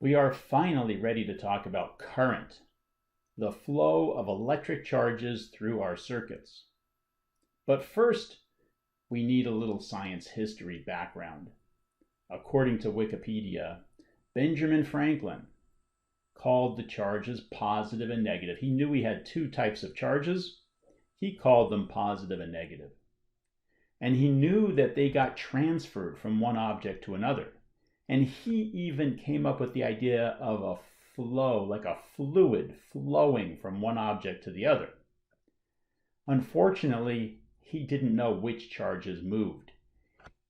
We are finally ready to talk about current, the flow of electric charges through our circuits. But first, we need a little science history background. According to Wikipedia, Benjamin Franklin called the charges positive and negative. He knew we had two types of charges. He called them positive and negative. And he knew that they got transferred from one object to another. And he even came up with the idea of a flow, like a fluid flowing from one object to the other. Unfortunately, he didn't know which charges moved.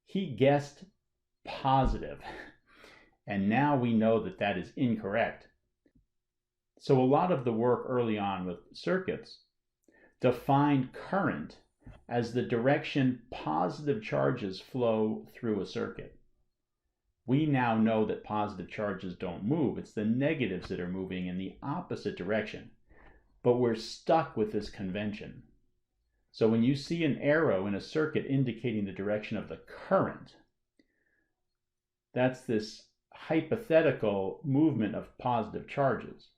He guessed positive, and now we know that that is incorrect. So a lot of the work early on with circuits defined current as the direction positive charges flow through a circuit. We now know that positive charges don't move. It's the negatives that are moving in the opposite direction. But we're stuck with this convention. So when you see an arrow in a circuit indicating the direction of the current, that's this hypothetical movement of positive charges.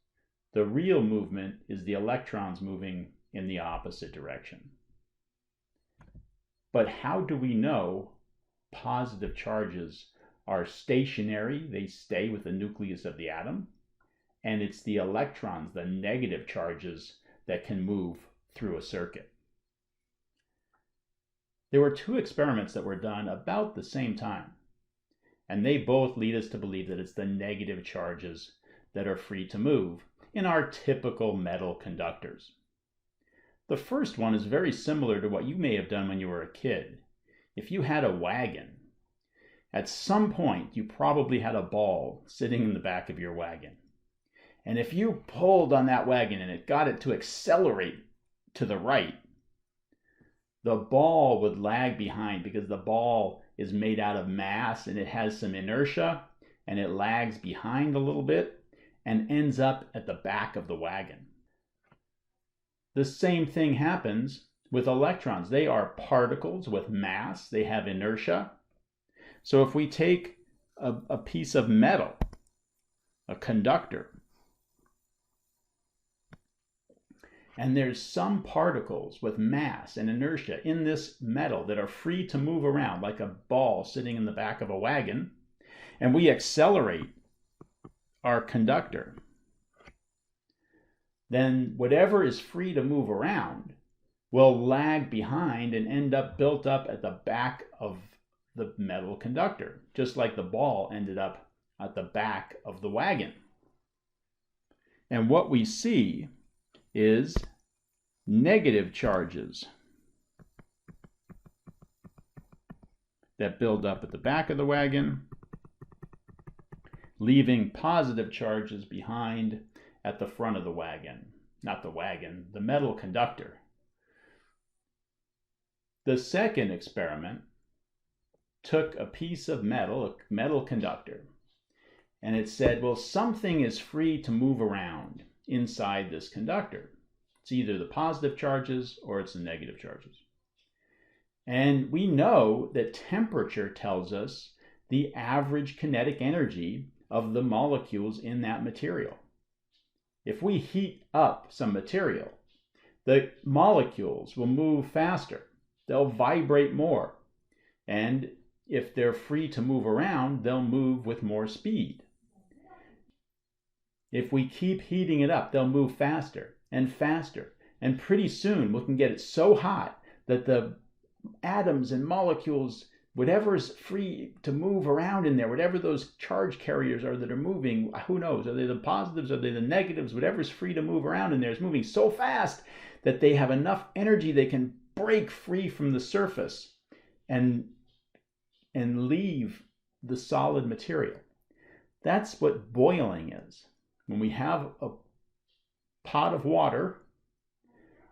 The real movement is the electrons moving in the opposite direction. But how do we know positive charges are stationary? They stay with the nucleus of the atom, and it's the electrons, the negative charges, that can move through a circuit. There were two experiments that were done about the same time, and they both lead us to believe that it's the negative charges that are free to move in our typical metal conductors. The first one is very similar to what you may have done when you were a kid. If you had a wagon, at some point, you probably had a ball sitting in the back of your wagon. And if you pulled on that wagon and it got it to accelerate to the right, the ball would lag behind because the ball is made out of mass and it has some inertia, and it lags behind a little bit and ends up at the back of the wagon. The same thing happens with electrons. They are particles with mass. They have inertia. So if we take a piece of metal, a conductor, and there's some particles with mass and inertia in this metal that are free to move around like a ball sitting in the back of a wagon, and we accelerate our conductor, then whatever is free to move around will lag behind and end up built up at the back of the metal conductor, just like the ball ended up at the back of the wagon. And what we see is negative charges that build up at the back of the wagon, leaving positive charges behind at the front of the wagon. Not the wagon, the metal conductor. The second experiment took a piece of metal, a metal conductor, and it said, well, something is free to move around inside this conductor. It's either the positive charges or it's the negative charges. And we know that temperature tells us the average kinetic energy of the molecules in that material. If we heat up some material, the molecules will move faster. They'll vibrate more. And if they're free to move around, they'll move with more speed. If we keep heating it up, they'll move faster and faster. And pretty soon we can get it so hot that the atoms and molecules, whatever's free to move around in there, whatever those charge carriers are that are moving, who knows, are they the positives, are they the negatives, whatever's free to move around in there is moving so fast that they have enough energy they can break free from the surface and leave the solid material. That's what boiling is. When we have a pot of water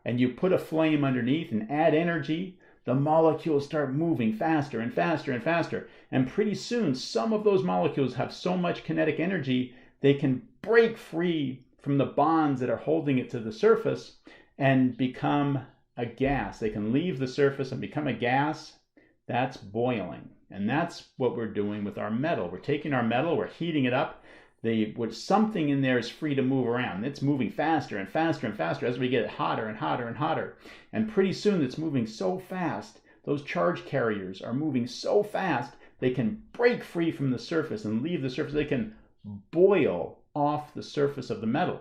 and you put a flame underneath and add energy, the molecules start moving faster and faster and faster. And pretty soon, some of those molecules have so much kinetic energy, they can break free from the bonds that are holding it to the surface and become a gas. They can leave the surface and become a gas. That's boiling. And that's what we're doing with our metal. We're taking our metal, we're heating it up. Something in there is free to move around. It's moving faster and faster and faster as we get it hotter and hotter and hotter. And pretty soon it's moving so fast, those charge carriers are moving so fast, they can break free from the surface and leave the surface. They can boil off the surface of the metal.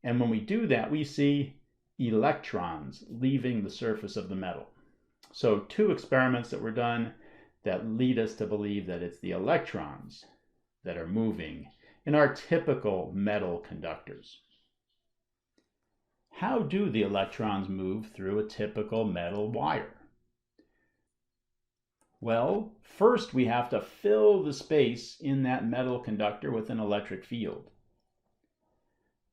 And when we do that, we see electrons leaving the surface of the metal. So 2 experiments that were done that lead us to believe that it's the electrons that are moving in our typical metal conductors. How do the electrons move through a typical metal wire? Well, first we have to fill the space in that metal conductor with an electric field.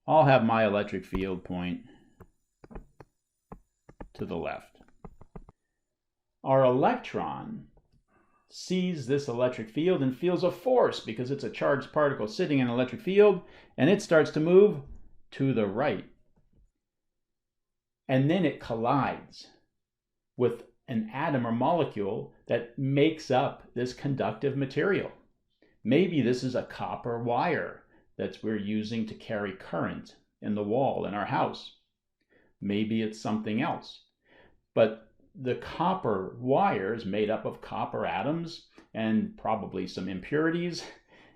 I'll have my electric field point to the left. Our electron sees this electric field and feels a force because it's a charged particle sitting in an electric field, and it starts to move to the right. And then it collides with an atom or molecule that makes up this conductive material. Maybe this is a copper wire that we're using to carry current in the wall in our house. Maybe it's something else. But the copper wire is made up of copper atoms and probably some impurities,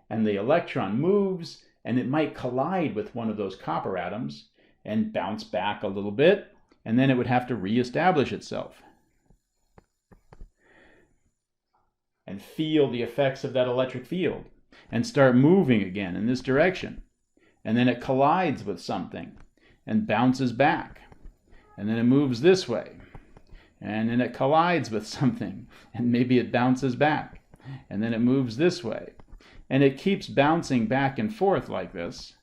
and the electron moves and it might collide with one of those copper atoms and bounce back a little bit, and then it would have to reestablish itself and feel the effects of that electric field and start moving again in this direction. And then it collides with something and bounces back, and then it moves this way. And then it collides with something, and maybe it bounces back, and then it moves this way. And it keeps bouncing back and forth like this,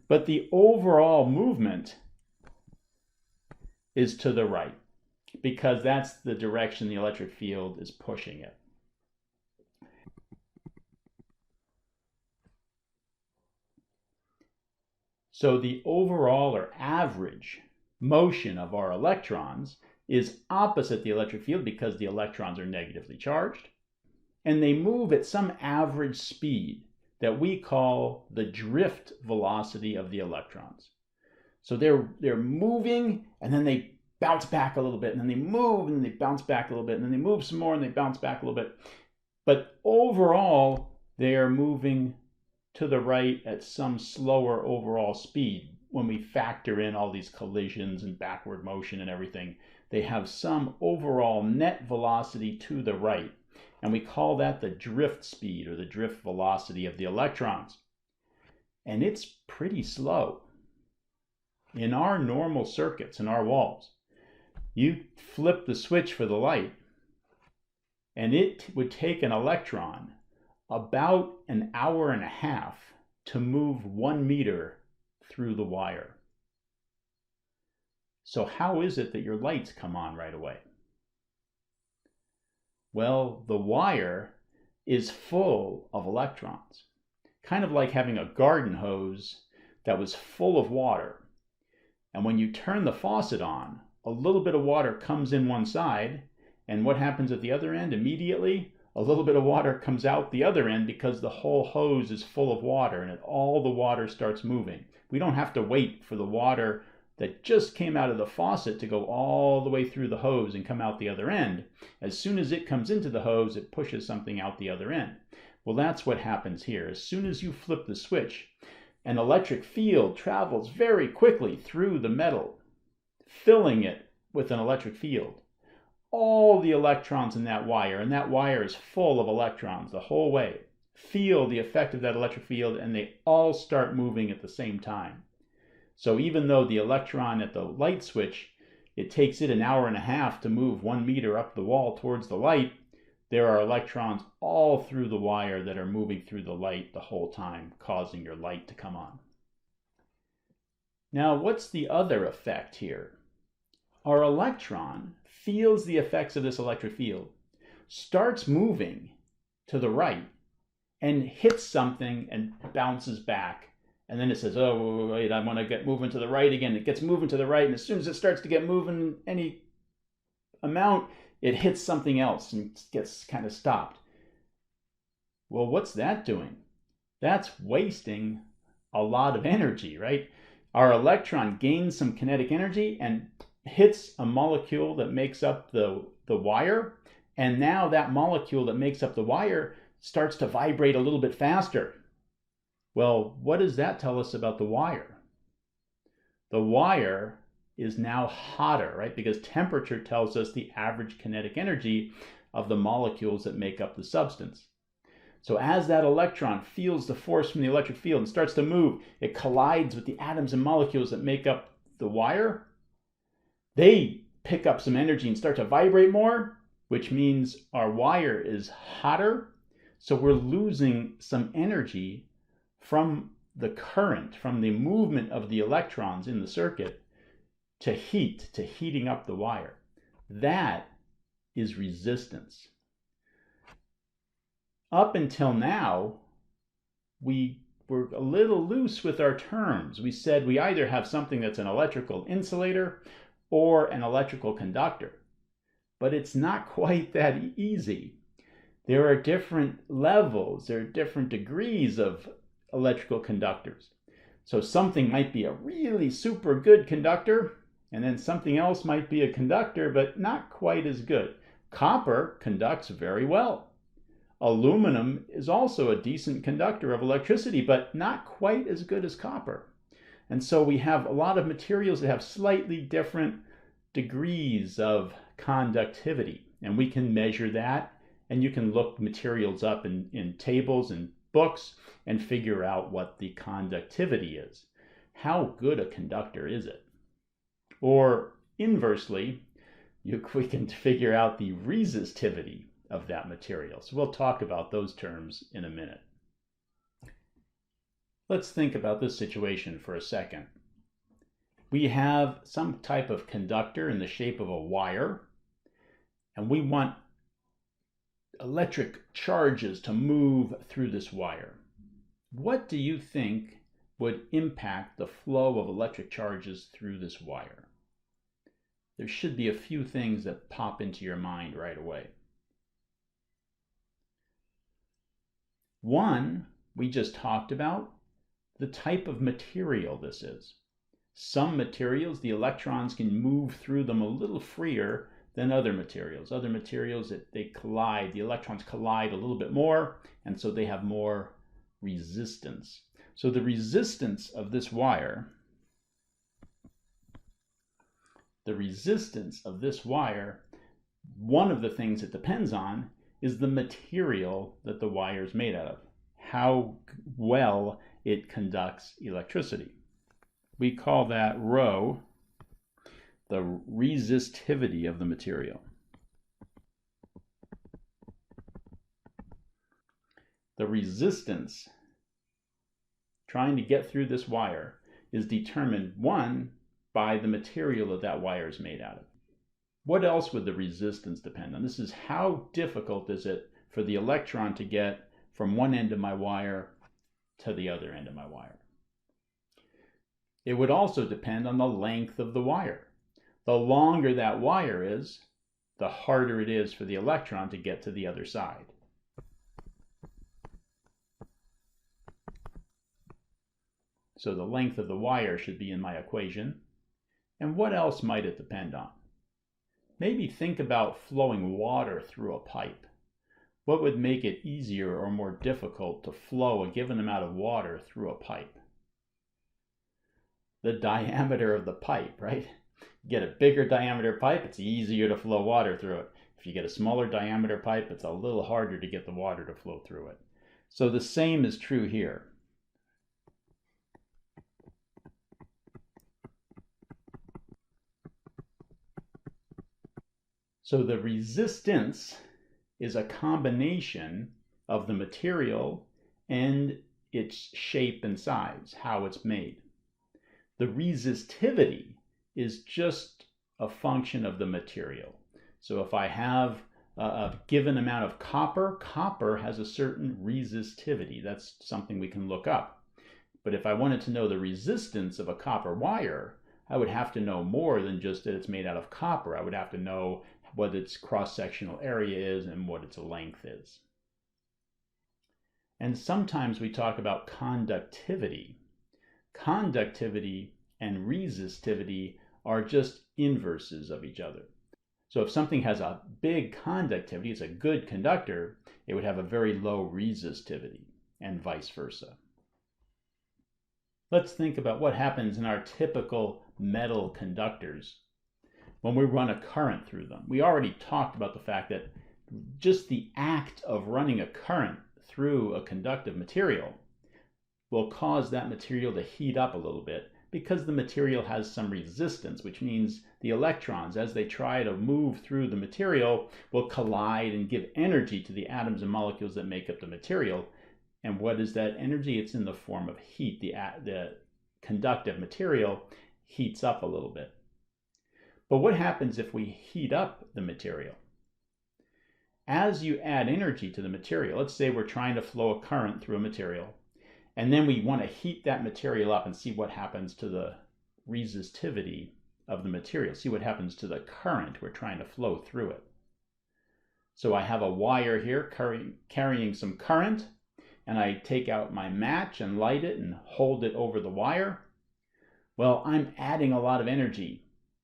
but the overall movement is to the right, because that's the direction the electric field is pushing it. So the overall or average motion of our electrons is opposite the electric field because the electrons are negatively charged, and they move at some average speed that we call the drift velocity of the electrons. So they're moving, and then they bounce back a little bit, and then they move, and then they bounce back a little bit, and then they move some more, and they bounce back a little bit. But overall, they are moving to the right at some slower overall speed. When we factor in all these collisions and backward motion and everything, they have some overall net velocity to the right, and we call that the drift speed or the drift velocity of the electrons. And it's pretty slow. In our normal circuits, in our walls, you flip the switch for the light, and it would take an electron about an hour and a half to move 1 meter through the wire. So how is it that your lights come on right away? Well, the wire is full of electrons, kind of like having a garden hose that was full of water. And when you turn the faucet on, a little bit of water comes in one side, and what happens at the other end? Immediately, a little bit of water comes out the other end because the whole hose is full of water, and all the water starts moving. We don't have to wait for the water that just came out of the faucet to go all the way through the hose and come out the other end. As soon as it comes into the hose, it pushes something out the other end. Well, that's what happens here. As soon as you flip the switch, an electric field travels very quickly through the metal, filling it with an electric field. All the electrons in that wire, and that wire is full of electrons the whole way, feel the effect of that electric field, and they all start moving at the same time. So even though the electron at the light switch, it takes it an hour and a half to move 1 meter up the wall towards the light, there are electrons all through the wire that are moving through the light the whole time, causing your light to come on. Now, what's the other effect here? Our electron feels the effects of this electric field, starts moving to the right, and hits something and bounces back. And then it says, oh, wait, I want to get moving to the right again. It gets moving to the right, and as soon as it starts to get moving any amount, it hits something else and gets kind of stopped. Well, what's that doing? That's wasting a lot of energy, right? Our electron gains some kinetic energy and hits a molecule that makes up the wire. And now that molecule that makes up the wire starts to vibrate a little bit faster. Well, what does that tell us about the wire? The wire is now hotter, right? Because temperature tells us the average kinetic energy of the molecules that make up the substance. So as that electron feels the force from the electric field and starts to move, it collides with the atoms and molecules that make up the wire. They pick up some energy and start to vibrate more, which means our wire is hotter. So we're losing some energy from the current, from the movement of the electrons in the circuit to heating up the wire. That is resistance. Up until now, we were a little loose with our terms. We said we either have something that's an electrical insulator or an electrical conductor. But it's not quite that easy. There are different levels, there are different degrees of electrical conductors. So something might be a really super good conductor, and then something else might be a conductor, but not quite as good. Copper conducts very well. Aluminum is also a decent conductor of electricity, but not quite as good as copper. And so we have a lot of materials that have slightly different degrees of conductivity, and we can measure that, and you can look materials up in tables and books and figure out what the conductivity is. How good a conductor is it? Or inversely, we can figure out the resistivity of that material. So we'll talk about those terms in a minute. Let's think about this situation for a second. We have some type of conductor in the shape of a wire, and we want electric charges to move through this wire. What do you think would impact the flow of electric charges through this wire? There should be a few things that pop into your mind right away. One, we just talked about the type of material this is. Some materials, the electrons can move through them a little freer than other materials. Other materials, they collide, the electrons collide a little bit more, and so they have more resistance. So the resistance of this wire, one of the things it depends on is the material that the wire is made out of, how well it conducts electricity. We call that rho the resistivity of the material. The resistance trying to get through this wire is determined, one, by the material that wire is made out of. What else would the resistance depend on? This is how difficult is it for the electron to get from one end of my wire to the other end of my wire. It would also depend on the length of the wire. The longer that wire is, the harder it is for the electron to get to the other side. So the length of the wire should be in my equation. And what else might it depend on? Maybe think about flowing water through a pipe. What would make it easier or more difficult to flow a given amount of water through a pipe? The diameter of the pipe, right? You get a bigger diameter pipe, it's easier to flow water through it. If you get a smaller diameter pipe, it's a little harder to get the water to flow through it. So the same is true here. So the resistance is a combination of the material and its shape and size, how it's made. The resistivity is just a function of the material. So if I have a given amount of copper, copper has a certain resistivity. That's something we can look up. But if I wanted to know the resistance of a copper wire, I would have to know more than just that it's made out of copper. I would have to know what its cross-sectional area is and what its length is. And sometimes we talk about conductivity. Conductivity and resistivity are just inverses of each other. So if something has a big conductivity, it's a good conductor, it would have a very low resistivity, and vice versa. Let's think about what happens in our typical metal conductors when we run a current through them. We already talked about the fact that just the act of running a current through a conductive material will cause that material to heat up a little bit because the material has some resistance, which means the electrons, as they try to move through the material, will collide and give energy to the atoms and molecules that make up the material. And what is that energy? It's in the form of heat. The conductive material heats up a little bit. But what happens if we heat up the material? As you add energy to the material, let's say we're trying to flow a current through a material, and then we want to heat that material up and see what happens to the resistivity of the material, see what happens to the current we're trying to flow through it. So I have a wire here carrying some current, and I take out my match and light it and hold it over the wire. Well, I'm adding a lot of energy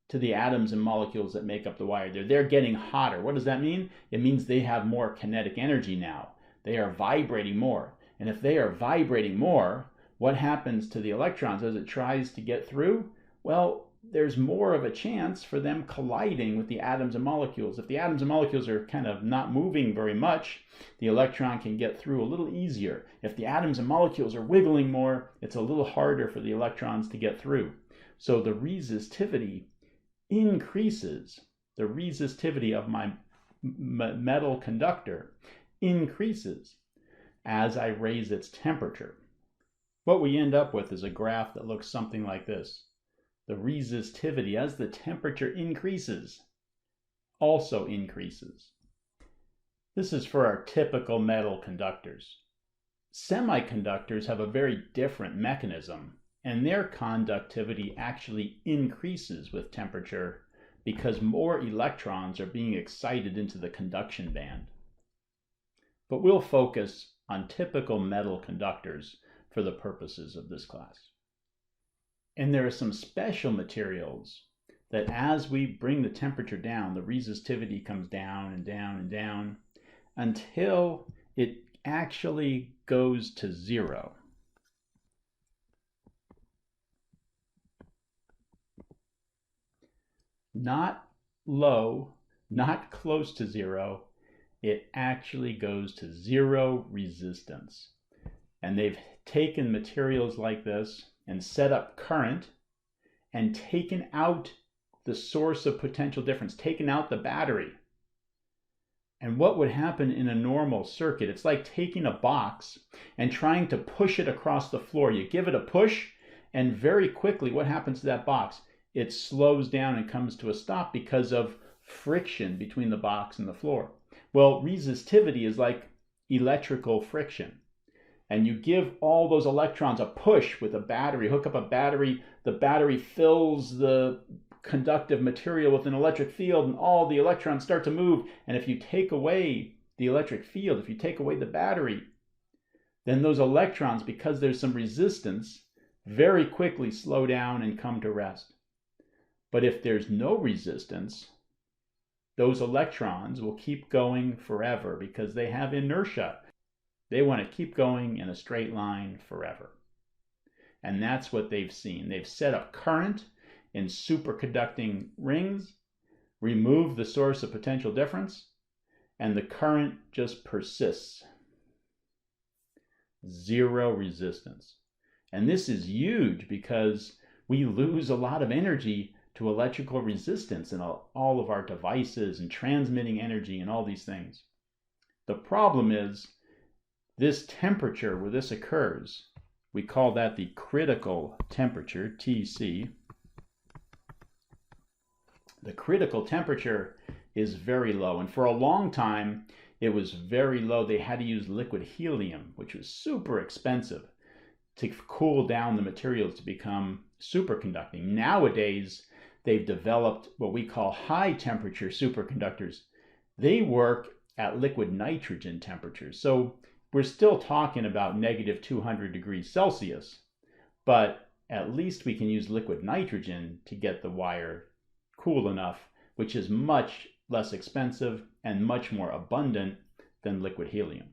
to the atoms and molecules that make up the wire. They're getting hotter. What does that mean? It means they have more kinetic energy now. They are vibrating more. And if they are vibrating more, what happens to the electrons as it tries to get through? Well, there's more of a chance for them colliding with the atoms and molecules. If the atoms and molecules are kind of not moving very much, the electron can get through a little easier. If the atoms and molecules are wiggling more, it's a little harder for the electrons to get through. So the resistivity increases. The resistivity of my metal conductor increases as I raise its temperature. What we end up with is a graph that looks something like this. The resistivity, as the temperature increases, also increases. This is for our typical metal conductors. Semiconductors have a very different mechanism, and their conductivity actually increases with temperature because more electrons are being excited into the conduction band. But we'll focus on typical metal conductors for the purposes of this class. And there are some special materials that as we bring the temperature down, the resistivity comes down and down and down until it actually goes to zero. Not low, not close to zero, it actually goes to zero resistance. And they've taken materials like this and set up current and taken out the source of potential difference, taken out the battery. And what would happen in a normal circuit? It's like taking a box and trying to push it across the floor. You give it a push, and very quickly, what happens to that box? It slows down and comes to a stop because of friction between the box and the floor. Well, resistivity is like electrical friction. And you give all those electrons a push with a battery, hook up a battery, the battery fills the conductive material with an electric field, and all the electrons start to move. And if you take away the electric field, if you take away the battery, then those electrons, because there's some resistance, very quickly slow down and come to rest. But if there's no resistance, those electrons will keep going forever because they have inertia. They want to keep going in a straight line forever. And that's what they've seen. They've set up current in superconducting rings, removed the source of potential difference, and the current just persists. Zero resistance. And this is huge because we lose a lot of energy to electrical resistance in all of our devices and transmitting energy and all these things. The problem is this temperature where this occurs, we call that the critical temperature, TC. The critical temperature is very low, and for a long time it was very low. They had to use liquid helium, which was super expensive, to cool down the materials to become superconducting. Nowadays they've developed what we call high temperature superconductors. They work at liquid nitrogen temperatures. So we're still talking about -200 degrees Celsius, but at least we can use liquid nitrogen to get the wire cool enough, which is much less expensive and much more abundant than liquid helium.